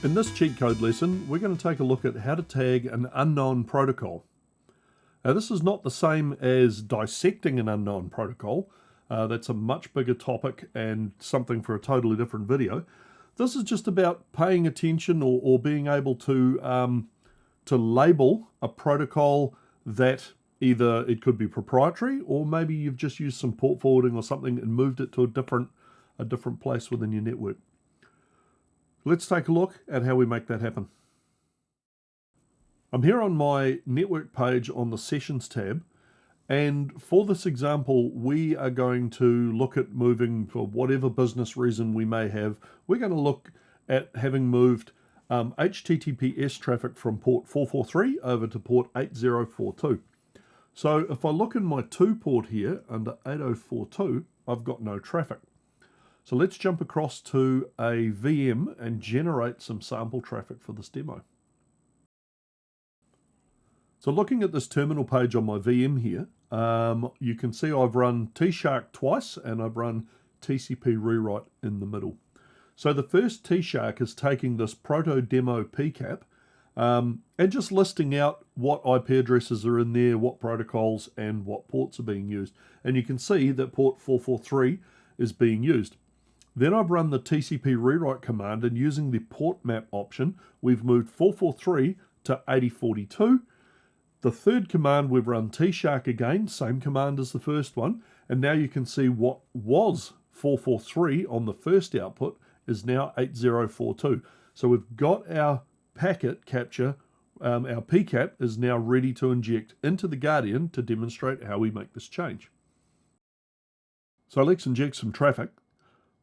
In this cheat code lesson, we're going to take a look at how to tag an unknown protocol. Now, this is not the same as dissecting an unknown protocol. That's a much bigger topic and something for a totally different video. This is just about paying attention or being able to label a protocol that either it could be proprietary or maybe you've just used some port forwarding or something and moved it to a different place within your network. Let's take a look at how we make that happen. I'm here on my network page on the Sessions tab, and for this example we are going to look at moving, for whatever business reason we may have, we're going to look at having moved HTTPS traffic from port 443 over to port 8042. So if I look in my to port here under 8042, I've got no traffic. So let's jump across to a VM and generate some sample traffic for this demo. So looking at this terminal page on my VM here, you can see I've run tshark twice and I've run TCP rewrite in the middle. So the first tshark is taking this proto demo PCAP and just listing out what IP addresses are in there, what protocols and what ports are being used. And you can see that port 443 is being used. Then I've run the TCP rewrite command, and using the port map option, we've moved 443 to 8042. The third command, we've run tshark again, same command as the first one, and now you can see what was 443 on the first output is now 8042. So we've got our packet capture, our PCAP is now ready to inject into the Guardian to demonstrate how we make this change. So let's inject some traffic.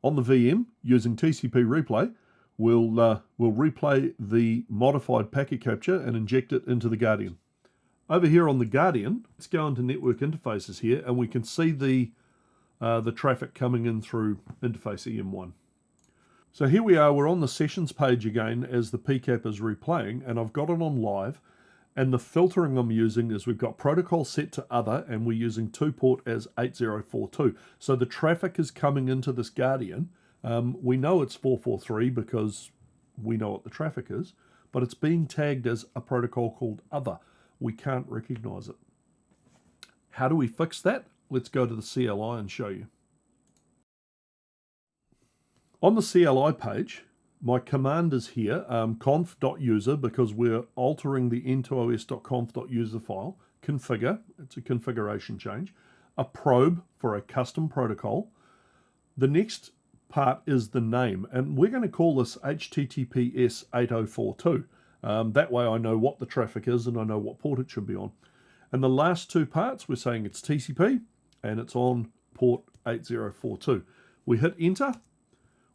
On the VM, using TCP replay, we'll replay the modified packet capture and inject it into the Guardian. Over here on the Guardian, let's go into network interfaces here, and we can see the traffic coming in through interface EM1. So here we are, we're on the sessions page again as the PCAP is replaying, and I've got it on live. And the filtering I'm using is we've got protocol set to other, and we're using to port as 8042. So the traffic is coming into this Guardian. We know it's 443 because we know what the traffic is, but it's being tagged as a protocol called other. We can't recognize it. How do we fix that? Let's go to the CLI and show you. On the CLI page, my command is here, conf.user, because we're altering the n2os.conf.user file, configure, it's a configuration change, a probe for a custom protocol. The next part is the name, and we're going to call this HTTPS 8042. That way I know what the traffic is and I know what port it should be on. And the last two parts, we're saying it's TCP and it's on port 8042. We hit enter.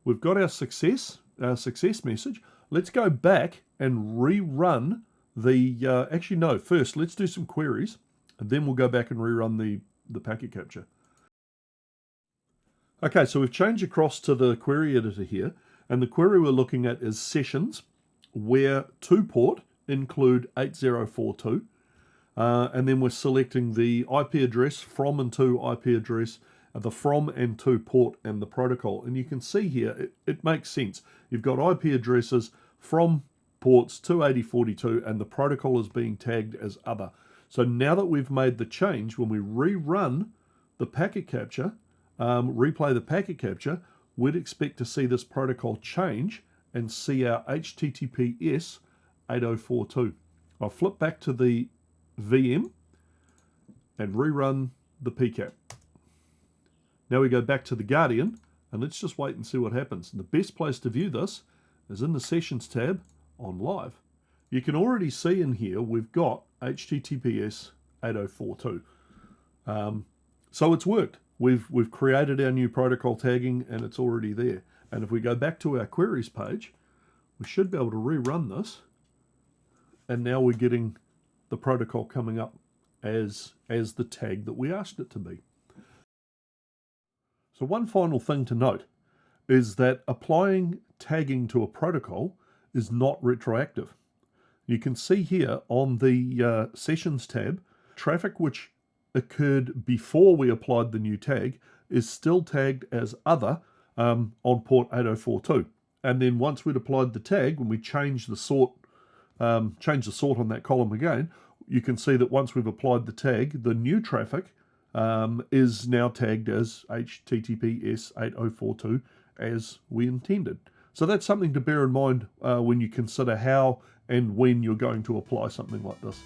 We've got our success message. Let's go back and rerun the, actually no, first let's do some queries and then we'll go back and rerun the packet capture. Okay, so we've changed across to the query editor here, and the query we're looking at is sessions where to port include 8042, and then we're selecting the IP address from and to IP address, the from and to port and the protocol. And you can see here, it makes sense. You've got IP addresses from ports to 8042 and the protocol is being tagged as other. So now that we've made the change, when we rerun the packet capture, replay the packet capture, we'd expect to see this protocol change and see our HTTPS 8042. I'll flip back to the VM and rerun the PCAP. Now we go back to the Guardian, and let's just wait and see what happens. And the best place to view this is in the Sessions tab on Live. You can already see in here we've got HTTPS 8042. So it's worked. We've created our new protocol tagging and it's already there. And if we go back to our queries page, we should be able to rerun this. And now we're getting the protocol coming up as the tag that we asked it to be. So one final thing to note is that applying tagging to a protocol is not retroactive. You can see here on the Sessions tab, traffic which occurred before we applied the new tag is still tagged as other on port 8042. And then once we'd applied the tag, when we change the sort on that column again, you can see that once we've applied the tag, the new traffic is now tagged as HTTPS 8042 as we intended. So that's something to bear in mind when you consider how and when you're going to apply something like this.